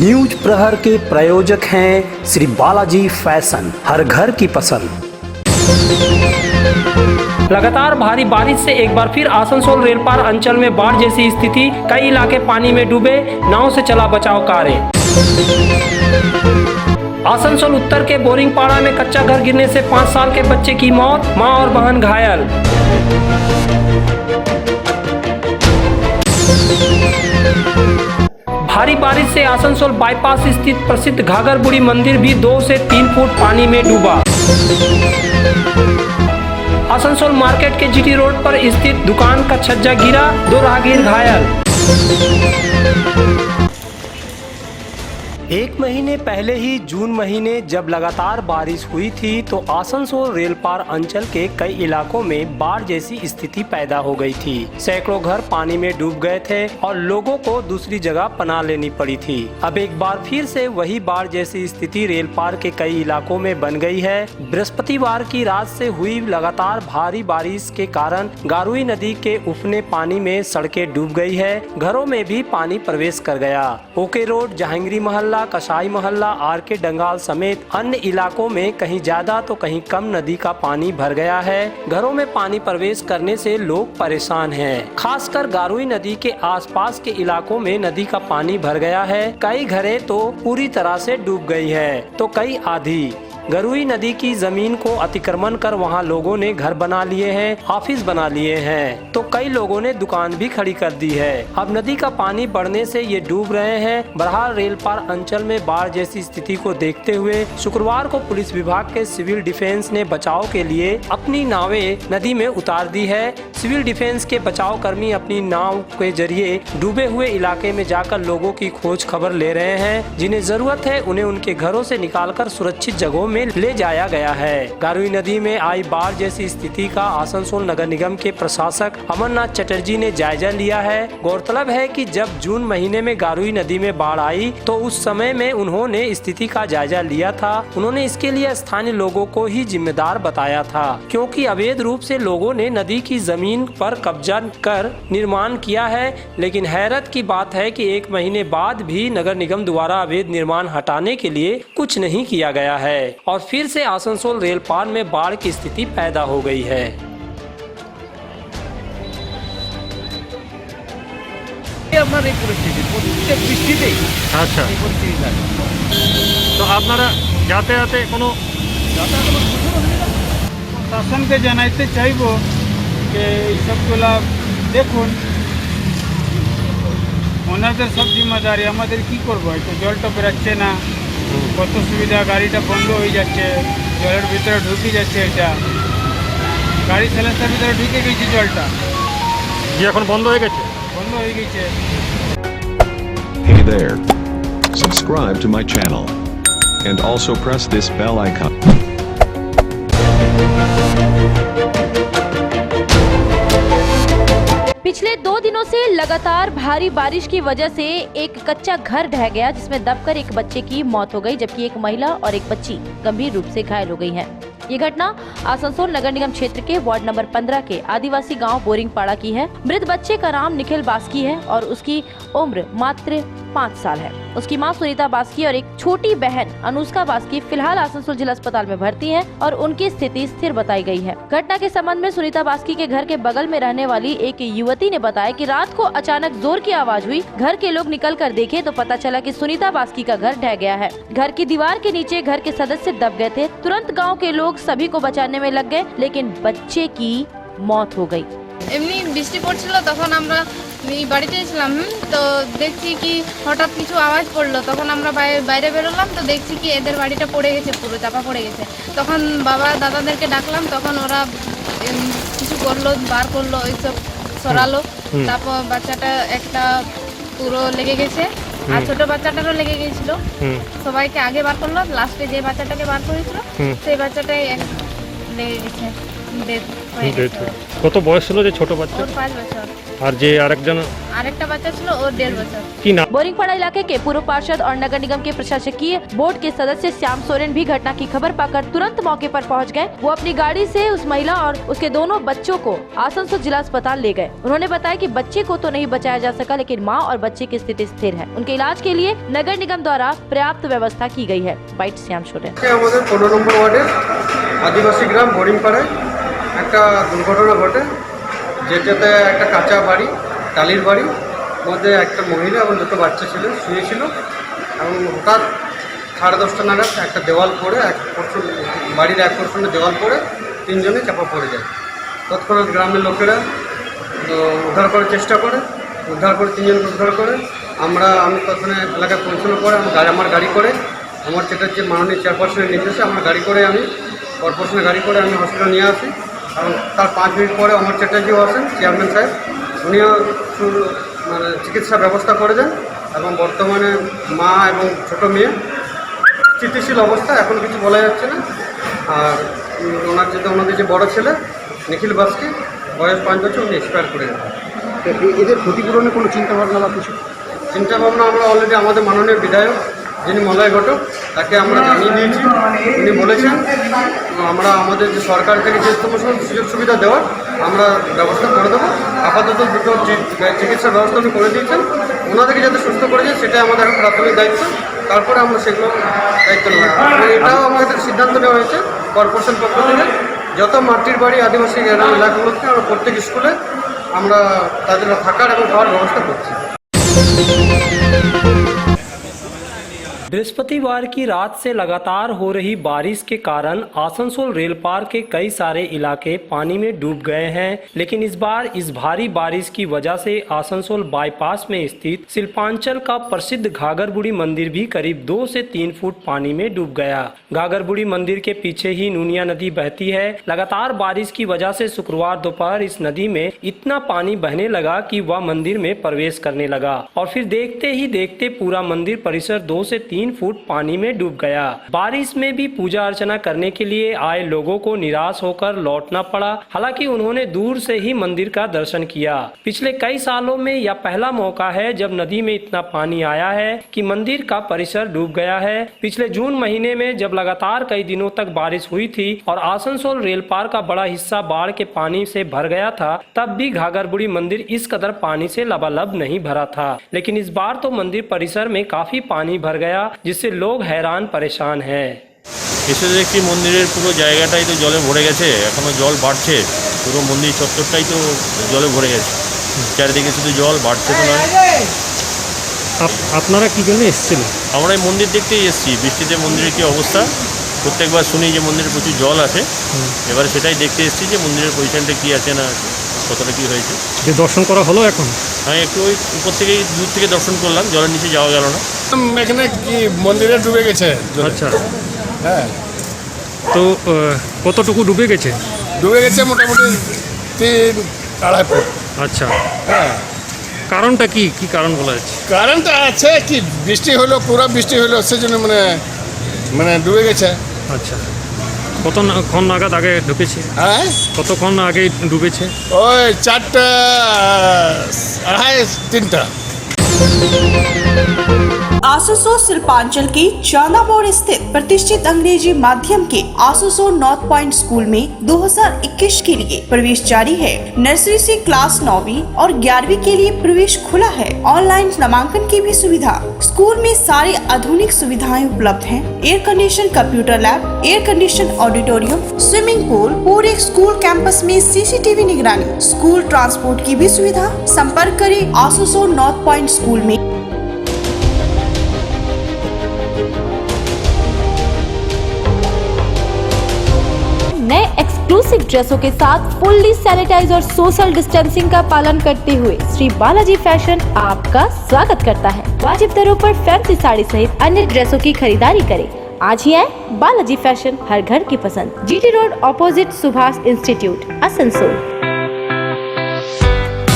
News प्रहर के प्रायोजक हैं श्री बालाजी फैशन, हर घर की पसंद। लगातार भारी बारिश से एक बार फिर आसनसोल रेलपार अंचल में बाढ़ जैसी स्थिति, कई इलाके पानी में डूबे, नाव से चला बचाव कार्य। आसनसोल उत्तर के बोरिंगपाड़ा में कच्चा घर गिरने से 5 साल के बच्चे की मौत, मां और बहन घायल। भारी बारिश से आसनसोल बाईपास स्थित प्रसिद्ध घाघर बुढ़ी मंदिर भी 2 से 3 फुट पानी में डूबा। आसनसोल मार्केट के जीटी रोड पर स्थित दुकान का छज्जा गिरा, 2 राहगीर घायल। 1 महीने पहले ही जून महीने जब लगातार बारिश हुई थी तो आसनसोल रेलपार अंचल के कई इलाकों में बाढ़ जैसी स्थिति पैदा हो गई थी। सैकड़ों घर पानी में डूब गए थे और लोगों को दूसरी जगह पनाह लेनी पड़ी थी। अब एक बार फिर से वही बाढ़ जैसी स्थिति रेलपार के कई इलाकों में बन गई है। बृहस्पतिवार की रात से हुई लगातार भारी बारिश के कारण गारुई नदी के उफने पानी में सड़कें डूब गई है, घरों में भी पानी प्रवेश कर गया। ओके रोड, जहांगीरी मोहल्ला, कसाई मोहल्ला, आरके डंगाल समेत अन्य इलाकों में कहीं ज्यादा तो कहीं कम नदी का पानी भर गया है। घरों में पानी प्रवेश करने से लोग परेशान हैं। खासकर गारुई नदी के आसपास के इलाकों में नदी का पानी भर गया है। कई घरें तो पूरी तरह से डूब गई है तो कई आधी। गारुई नदी की जमीन को अतिक्रमण कर वहां लोगों ने घर बना लिए हैं, ऑफिस बना लिए हैं, तो कई लोगों ने दुकान भी खड़ी कर दी है। अब नदी का पानी बढ़ने से ये डूब रहे हैं। बहरहाल रेलपार अंचल में बाढ़ जैसी स्थिति को देखते हुए शुक्रवार को पुलिस विभाग के सिविल डिफेंस ने बचाव के लिए अपनी नावें नदी में उतार दी है। सिविल डिफेंस के बचाव कर्मी अपनी नाव के जरिए डूबे हुए इलाके में जाकर लोगों की खोज खबर ले रहे हैं। जिन्हें जरूरत है उन्हें उनके घरों से निकालकर सुरक्षित जगहों में ले जाया गया है। गारुई नदी में आई बाढ़ जैसी स्थिति का आसनसोल नगर निगम के प्रशासक अमरनाथ चटर्जी ने जायजा लिया है। गौरतलब है कि जब जून महीने में गारुई नदी में बाढ़ आई तो उस समय में उन्होंने स्थिति का जायजा लिया था। उन्होंने इसके लिए स्थानीय लोगों को ही जिम्मेदार बताया था, क्योंकि अवैध रूप से लोगों ने नदी की जमीन पर कब्जा कर निर्माण किया है। लेकिन हैरत की बात है कि 1 महीने बाद भी नगर निगम द्वारा अवैध निर्माण हटाने के लिए कुछ नहीं किया गया है और फिर से आसनसोल रेलपार में बाढ़ की स्थिति पैदा हो गई है। আপনার এই পরিস্থিতি প্রত্যেক বৃষ্টিতেই আচ্ছা এই পরিস্থিতি থাকে। তো আপনারা যাতায়াতে কোনো শাসনকে জানাইতে চাইব যে এইসবগুলা দেখুন, ওনাদের সব জিম্মেদারি। আমাদের কি করবো, একটু জলটা বেরাচ্ছে না, কত সুবিধা, গাড়িটা বন্ধ হয়ে যাচ্ছে, জলের ভিতরে ঢুকে যাচ্ছে, এটা গাড়ি স্যালেন্সার ভিতরে ঢুকে গেছে, জলটা যে এখন বন্ধ হয়ে গেছে। বন্ধ হয়ে গেছে। Hey there. Subscribe to my channel. And also press this bell icon. पिछले 2 दिनों से लगातार भारी बारिश की वजह से एक कच्चा घर ढह गया, जिसमें दबकर एक बच्चे की मौत हो गई, जबकि एक महिला और एक बच्ची गंभीर रूप से घायल हो गई हैं। ये घटना आसनसोल नगर निगम क्षेत्र के वार्ड नंबर 15 के आदिवासी गांव बोरिंगपाड़ा की है। मृत बच्चे का नाम निखिल बास्की है और उसकी उम्र मात्र 5 साल है। उसकी मां सुनीता बास्की और एक छोटी बहन अनुष्का बास्की फिलहाल आसनसोल जिला अस्पताल में भर्ती हैं और उनकी स्थिति स्थिर बताई गई है। घटना के संबंध में सुनीता बास्की के घर के बगल में रहने वाली एक युवती ने बताया कि रात को अचानक जोर की आवाज हुई। घर के लोग निकल कर देखे तो पता चला कि सुनीता बास्की का घर ढह गया है। घर की दीवार के नीचे घर के सदस्य दब गए थे। तुरंत गाँव के लोग सभी को बचाने में लग गए, लेकिन बच्चे की मौत हो गई। এমনি বৃষ্টি পড়ছিল, তখন আমরা এই বাড়িতে ছিলাম, তো দেখছি কি হঠাৎ কিছু আওয়াজ পড়লো। তখন আমরা বাইরে বেরোলাম, তো দেখছি কি এদের বাড়িটা পড়ে গেছে, পুরো চাপা পড়ে গেছে। তখন বাবা দাদাদেরকে ডাকলাম, তখন ওরা কিছু করলো, বার করলো, এইসব সরালো। তারপর বাচ্চাটা একটা পুরো লেগে গেছে আর ছোট বাচ্চাটারও লেগে গেছিল। সবাইকে আগে বার করলো, লাস্টে যে বাচ্চাটাকে বার করেছিল সেই বাচ্চাটাই লেগে গেছে, ডেথ। হয়ে গেছে। কত বয়স ছিল যে ছোট বাচ্চা? ওর 5 বছর। আর যে আরেকজন আরেকটা বাচ্চা ছিল ওর 1.5 বছর। কি নাম? बोरिंगपाड़ा इलाके के पूर्व पार्षद और नगर निगम के प्रशासकीय बोर्ड के सदस्य श्याम सोरेन भी घटना की खबर पाकर तुरंत मौके पर पहुंच गए। वो अपनी गाड़ी से उस महिला और उसके दोनों बच्चों को आसनसोल जिला अस्पताल ले गए। उन्होंने बताया कि बच्चे को तो नहीं बचाया जा सका, लेकिन मां और बच्चे की स्थिति स्थिर है। उनके इलाज के लिए नगर निगम द्वारा पर्याप्त व्यवस्था की गई है। बाइट श्याम सोरेन। আমাদের 15 নম্বর ওয়ার্ডের আদিবাসী গ্রাম বোরিংপাড়ায় একটা দুর্ঘটনা ঘটে, যেটাতে একটা কাঁচা বাড়ি, টালির বাড়ির মধ্যে একটা মহিলা এবং দুটো বাচ্চা ছিল, শুয়েছিল এবং হঠাৎ 10:30 নাগাদ একটা দেওয়াল পড়ে বাড়ির এক পোর্শনে দেওয়াল পড়ে তিনজনে চাপা পড়ে যায়। তৎক্ষণাৎ গ্রামের লোকেরা উদ্ধার করার চেষ্টা করে, উদ্ধার করে তিনজনকে উদ্ধার করে আমি তৎক্ষণে এলাকায় পৌঁছানোর পরে আমার গাড়ি করে আমার চ্যাটার্জি মাননীয় চেয়ারপারসনের নির্দেশে আমার গাড়ি করে আমি কর্পোরেশনের গাড়ি করে আমি হসপিটাল নিয়ে আসি এবং তার 5 মিনিট পরে আমার চ্যাটার্জিও আসেন, চেয়ারম্যান সাহেব, উনিও মানে চিকিৎসা ব্যবস্থা করে দেন এবং বর্তমানে মা এবং ছোটো মেয়ে স্থিতিশীল অবস্থা, এখন কিছু বলা যাচ্ছে না। আর ওনাদের যে বড় ছেলে নিখিল বাস্কি, বয়স 5 বছর, উনি এক্সপায়ার করে গেলেন। এদের ক্ষতিপূরণের কোনো চিন্তাভাবনা বা কিছু? চিন্তাভাবনা আমরা অলরেডি আমাদের মাননীয় বিধায়ক যিনি মলয় ঘটক তাকে আমরা জানিয়ে দিয়েছি। উনি বলেছেন আমরা আমাদের যে সরকার থেকে যে সমস্ত সুযোগ সুবিধা দেওয়ার আমরা ব্যবস্থা করে দেবো। আপাতত দুটো চিকিৎসার ব্যবস্থা উনি করে দিয়েছেন, ওনাদেরকে যাতে সুস্থ করে যায় সেটাই আমাদের এখন প্রাথমিক দায়িত্ব। তারপরে আমরা সেগুলো দায়িত্ব নেব। এটাও আমাদের সিদ্ধান্ত নেওয়া হয়েছে কর্পোরেশন পক্ষ থেকে, যত মাটির বাড়ি আদিবাসী এলাকাগুলোতে আমরা প্রত্যেক স্কুলে আমরা তাদের থাকার এবং খাওয়ার ব্যবস্থা করছি। बृहस्पतिवार की रात से लगातार हो रही बारिश के कारण आसनसोल रेल पार के कई सारे इलाके पानी में डूब गए हैं, लेकिन इस बार इस भारी बारिश की वजह से आसनसोल बाईपास में स्थित शिल्पांचल का प्रसिद्ध घाघरबुड़ी मंदिर भी करीब 2 से 3 फुट पानी में डूब गया। घाघरबुड़ी मंदिर के पीछे ही नूनिया नदी बहती है। लगातार बारिश की वजह से शुक्रवार दोपहर इस नदी में इतना पानी बहने लगा कि वह मंदिर में प्रवेश करने लगा और फिर देखते ही देखते पूरा मंदिर परिसर 2 से 3 फुट पानी में डूब गया। बारिश में भी पूजा अर्चना करने के लिए आए लोगों को निराश होकर लौटना पड़ा। हालांकि उन्होंने दूर से ही मंदिर का दर्शन किया। पिछले कई सालों में यह पहला मौका है जब नदी में इतना पानी आया है कि मंदिर का परिसर डूब गया है। पिछले जून महीने में जब लगातार कई दिनों तक बारिश हुई थी और आसनसोल रेल पार का बड़ा हिस्सा बाढ़ के पानी से भर गया था, तब भी घाघरबुड़ी मंदिर इस कदर पानी से लबालब नहीं भरा था। लेकिन इस बार तो मंदिर परिसर में काफी पानी भर गया, जिससे लोग हैरान परेशान हैं। এসে দেখি মন্দিরের পুরো জায়গাটাই তো জলে ভরে গেছে, এখনো জল বাড়ছে, পুরো মন্দির চত্বরটাই তো জলে ভরে গেছে, চারিদিকে শুধু জল বাড়ছে তো নয়। আপনারা কি জন্য এসেছিলেন? আমরা এই মন্দির দেখতেই এসেছি, বৃষ্টিতে মন্দিরের কী অবস্থা, প্রত্যেকবার শুনি যে মন্দিরে প্রচুর জল আছে, এবারে সেটাই দেখতে এসেছি যে মন্দিরের পজিশনটা কী আছে না আছে, কতটা কী হয়েছে। যে দর্শন করা হলো এখন? আমি একটু ওই উপর থেকে দূর থেকে দর্শন করলাম, জলের নিচে যাওয়া গেল না। এখানে কি মন্দিরে ডুবে গেছে? আচ্ছা, হ্যাঁ। তো কতটুকু ডুবে গেছে? ডুবে গেছে মোটামুটি 3-2.5 ফুট। আচ্ছা, হ্যাঁ। কারণটা কি কি কারণ বলা যাচ্ছে? কারণটা আছে কি, বৃষ্টি হলো, পুরো বৃষ্টি হলো, সেজন্য মানে ডুবে গেছে। আচ্ছা, কতক্ষণ নাগাদ আগে ঢুকেছে? হ্যাঁ, কতক্ষণ আগে ডুবেছে? ওই 4টা 2:30 3টা। आसनसोल शिल्पांचल के चांदा मोड़ स्थित प्रतिष्ठित अंग्रेजी माध्यम के आसनसोल नॉर्थ पॉइंट स्कूल में 2021 के लिए प्रवेश जारी है। नर्सरी से क्लास 9वीं और 11वीं के लिए प्रवेश खुला है। ऑनलाइन नामांकन की भी सुविधा। स्कूल में सारी आधुनिक सुविधाएं उपलब्ध हैं। Air condition computer lab, air condition auditorium, swimming pool, पूरे स्कूल कैंपस में सीसीटीवी निगरानी, स्कूल ट्रांसपोर्ट की भी सुविधा। संपर्क करें आसनसोल नॉर्थ पॉइंट स्कूल में। नए एक्सक्लूसिव ड्रेसों के साथ फुल्ली सैनिटाइज और सोशल डिस्टेंसिंग का पालन करते हुए श्री बालाजी फैशन आपका स्वागत करता है। वाजिब दरों पर फैंसी साड़ी सहित अन्य ड्रेसों की खरीदारी करें। आज ही आए बालाजी फैशन, हर घर की पसंद। GT road opposite Subhash institute, Asansol.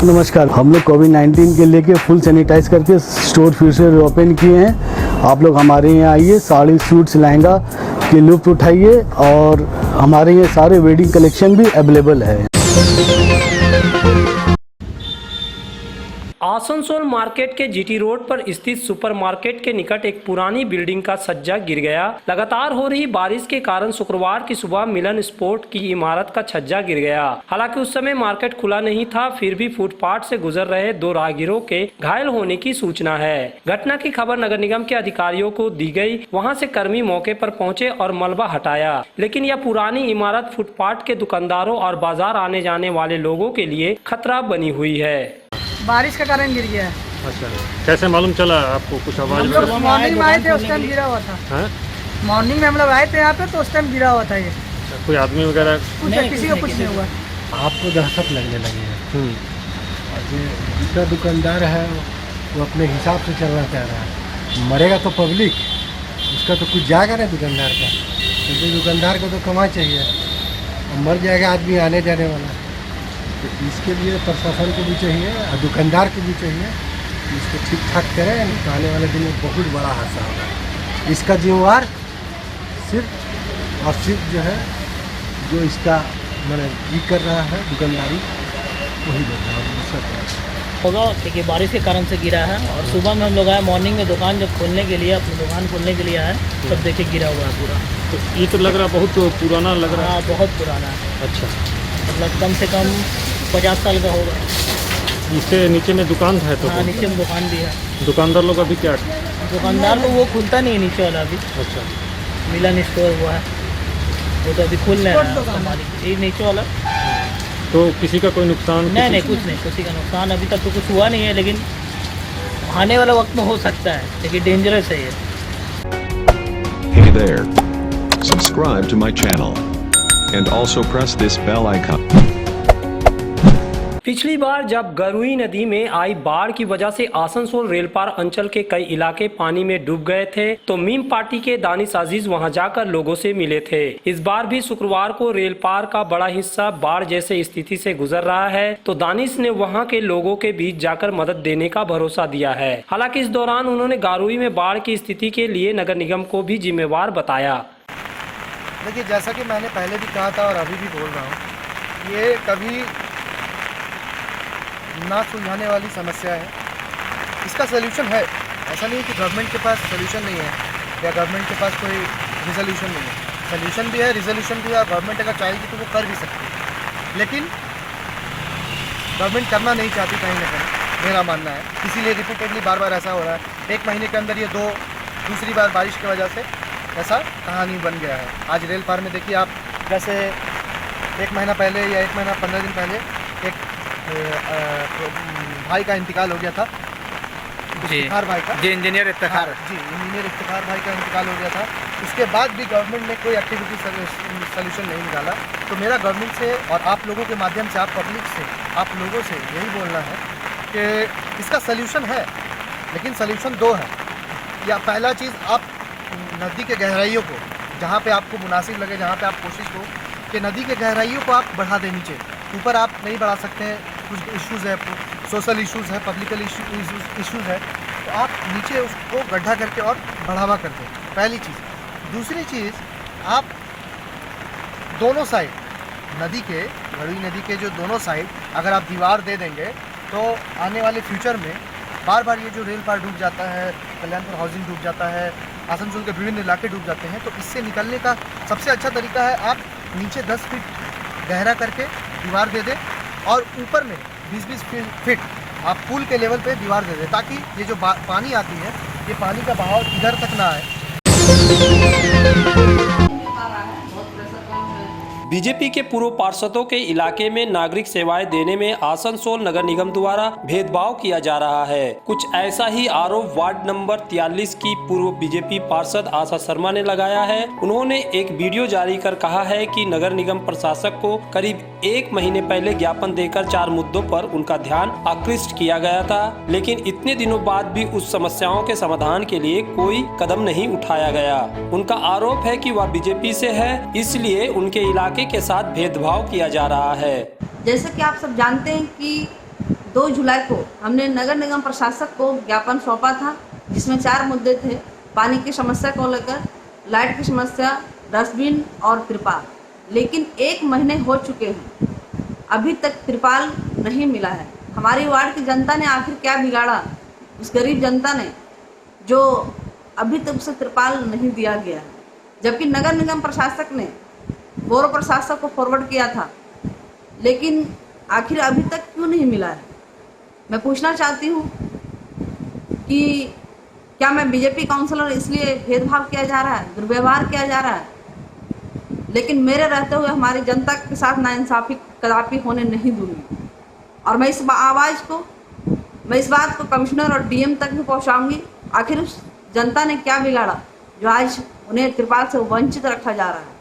नमस्कार, हम लोग कोविड-19 के लेके फुल सैनिटाइज करके स्टोर फिर से ओपन किए हैं। आप लोग हमारे यहाँ आइए, साड़ी, सूट्स, लहंगा की लुत्फ उठाइए और हमारे यहाँ सारे वेडिंग कलेक्शन भी अवेलेबल है। आसनसोल मार्केट के जीटी रोड पर स्थित सुपरमार्केट के निकट एक पुरानी बिल्डिंग का छज्जा गिर गया। लगातार हो रही बारिश के कारण शुक्रवार की सुबह मिलन स्पोर्ट की इमारत का छज्जा गिर गया। हालांकि उस समय मार्केट खुला नहीं था, फिर भी फुटपाथ से गुजर रहे 2 राहगीरों के घायल होने की सूचना है। घटना की खबर नगर निगम के अधिकारियों को दी गई। वहां से कर्मी मौके पर पहुंचे और मलबा हटाया, लेकिन यह पुरानी इमारत फुटपाथ के दुकानदारों और बाजार आने जाने वाले लोगों के लिए खतरा बनी हुई है। बारिश के कारण गिर गया है। अच्छा, कैसे मालूम चला आपको? कुछ आवाज? हम लोग मॉर्निंग में आए थे, उस टाइम गिरा हुआ था। हैं? मॉर्निंग में हम लोग आए थे यहाँ पे, तो उस टाइम गिरा हुआ था ये। कोई आदमी वगैरह? किसी को कुछ नहीं हुआ। आपको दहशत लगने लगी है। और जो दूसरा दुकानदार है वो अपने हिसाब से चलना चाह रहा है। मरेगा तो पब्लिक, उसका तो कुछ जाएगा ना दुकानदार का, क्योंकि दुकानदार को तो कमाई चाहिए, और मर जाएगा आदमी आने जाने वाला। तो इसके लिए प्रशासन को भी चाहिए और दुकानदार को भी चाहिए कि इसको ठीक ठाक करें, नहीं तो आने वाले दिन में बहुत बड़ा हादसा होगा। इसका जिम्मेवार सिर्फ और सिर्फ जो है, जो इसका मतलब ये कर रहा है दुकानदारी, वही लोग होगा। देखिए बारिश के कारण से गिरा है, और सुबह में हम लोग आए मॉर्निंग में दुकान जब खोलने के लिए, अपनी दुकान खोलने के लिए आए, तब देखिए गिरा हुआ है पूरा। तो ये तो लग रहा बहुत पुराना लग रहा है। बहुत पुराना है। अच्छा, मतलब कम से कम 50 साल का होगा। इससे नीचे में दुकान है? तो हाँ, नीचे में दुकान भी है। दुकानदार लोग अभी क्या? दुकानदार को वो खुलता नहीं है नीचे वाला अभी। अच्छा, मिलन स्टोर हुआ है, वो तो अभी खुल रहा है। ये नीचे वाला तो किसी का कोई नुकसान? नहीं, कुछ नहीं, किसी का नुकसान अभी तक तो कुछ हुआ नहीं है, लेकिन आने वाला वक्त में हो सकता है, लेकिन डेंजरस है ये। Hey there. Subscribe to my channel. And also press this bell icon. पिछली बार जब गरुई नदी में आई बाढ़ की वजह से आसनसोल रेलपार अंचल के कई इलाके पानी में डूब गए थे, तो मीम पार्टी के दानिश अजीज वहां जाकर लोगों से मिले थे। इस बार भी शुक्रवार को रेलपार का बड़ा हिस्सा बाढ़ जैसे स्थिति से गुजर रहा है, तो दानिश ने वहां के लोगों के बीच जाकर मदद देने का भरोसा दिया है। हालांकि इस दौरान उन्होंने गारुई में बाढ़ की स्थिति के लिए नगर निगम को भी जिम्मेवार बताया। देखिए, जैसा कि मैंने पहले भी कहा था और अभी भी बोल रहा हूँ, ये कभी ना सुलझाने वाली समस्या है। इसका सलूशन है, ऐसा नहीं है कि गवर्नमेंट के पास सलूशन नहीं है या गवर्नमेंट के पास कोई रिजोल्यूशन नहीं है। सलूशन भी है, रिजोल्यूशन भी है, और गवर्नमेंट अगर चाहेगी तो वो कर भी सकती है, लेकिन गवर्नमेंट करना नहीं चाहती कहीं ना कहीं, मेरा मानना है। इसीलिए रिपीटेडली बार बार ऐसा हो रहा है। 1 महीने के अंदर ये दूसरी बार बारिश की वजह से ऐसा कहानी बन गया है। आज रेल पार में देखिए आप, जैसे 1 महीना पहले या 1 महीना 15 दिन पहले एक भाई का इंतकाल हो गया था, इफ्तिखार भाई का, जी इंजीनियर इफ्तिखार भाई का इंतकाल हो गया था। उसके बाद भी गवर्नमेंट ने कोई एक्टिविटी सलूशन नहीं निकाला। तो मेरा गवर्नमेंट से और आप लोगों के माध्यम से, आप पब्लिक से, आप लोगों से यही बोलना है कि इसका सलूशन है, लेकिन सलूशन 2 है। या पहला चीज़, आप नदी के गहराइयों को, जहाँ पे आपको मुनासिब लगे, जहाँ पे आप कोशिश हो कि नदी के गहराइयों को आप बढ़ा दें नीचे। ऊपर आप नहीं बढ़ा सकते हैं, कुछ इश्यूज़ है, सोशल इश्यूज़ है, पब्लिकल इश्यूज़ है, तो आप नीचे उसको गड्ढा करके और बढ़ावा कर दें, पहली चीज़। दूसरी चीज़, आप दोनों साइड नदी के, गरुई नदी के जो दोनों साइड अगर आप दीवार दे देंगे, तो आने वाले फ्यूचर में बार बार ये जो रेल पार डूब जाता है, कल्याणपुर हाउसिंग डूब जाता है, आसनसोल के विभिन्न इलाके डूब जाते हैं, तो इससे निकलने का सबसे अच्छा तरीका है आप नीचे 10 फीट गहरा करके दीवार दे दें, और ऊपर में 20-20 फीट आप पुल के लेवल पे दीवार दे दें, ताकि ये जो पानी आती है, ये पानी का बहाव इधर तक ना आए। बीजेपी के पूर्व पार्षदों के इलाके में नागरिक सेवाएं देने में आसनसोल नगर निगम द्वारा भेदभाव किया जा रहा है। कुछ ऐसा ही आरोप वार्ड नंबर 43 की पूर्व बीजेपी पार्षद आशा शर्मा ने लगाया है। उन्होंने एक वीडियो जारी कर कहा है कि नगर निगम प्रशासक को करीब 1 महीने पहले ज्ञापन देकर 4 मुद्दों पर उनका ध्यान आकृष्ट किया गया था, लेकिन इतने दिनों बाद भी उस समस्याओं के समाधान के लिए कोई कदम नहीं उठाया गया। उनका आरोप है कि वह बीजेपी से है, इसलिए उनके इलाके के साथ भेदभाव किया जा रहा है। जैसे कि आप सब जानते हैं कि 2 जुलाई को हमने नगर निगम प्रशासक को ज्ञापन सौंपा था, जिसमें 4 मुद्दे थे। पानी की समस्या को लेकर, लाइट की समस्या, डस्टबिन और त्रिपाल। लेकिन 1 महीने हो चुके हैं, अभी तक त्रिपाल नहीं मिला है। हमारी वार्ड की जनता ने आखिर क्या बिगाड़ा, उस गरीब जनता ने, जो अभी तक उसे त्रिपाल नहीं दिया गया है, जबकि नगर निगम प्रशासक ने पौर प्रशासक को फॉरवर्ड किया था, लेकिन आखिर अभी तक क्यों नहीं मिला है। मैं पूछना चाहती हूँ कि क्या मैं बीजेपी काउंसलर इसलिए भेदभाव किया जा रहा है, दुर्व्यवहार किया जा रहा है, लेकिन मेरे रहते हुए हमारी जनता के साथ नाइंसाफ़ी कदापि होने नहीं दूंगी। और मैं इस बात को कमिश्नर और डीएम तक भी पहुंचाऊंगी। आखिर उस जनता ने क्या बिगाड़ा जो आज उन्हें त्रिपाल से वंचित रखा जा रहा है।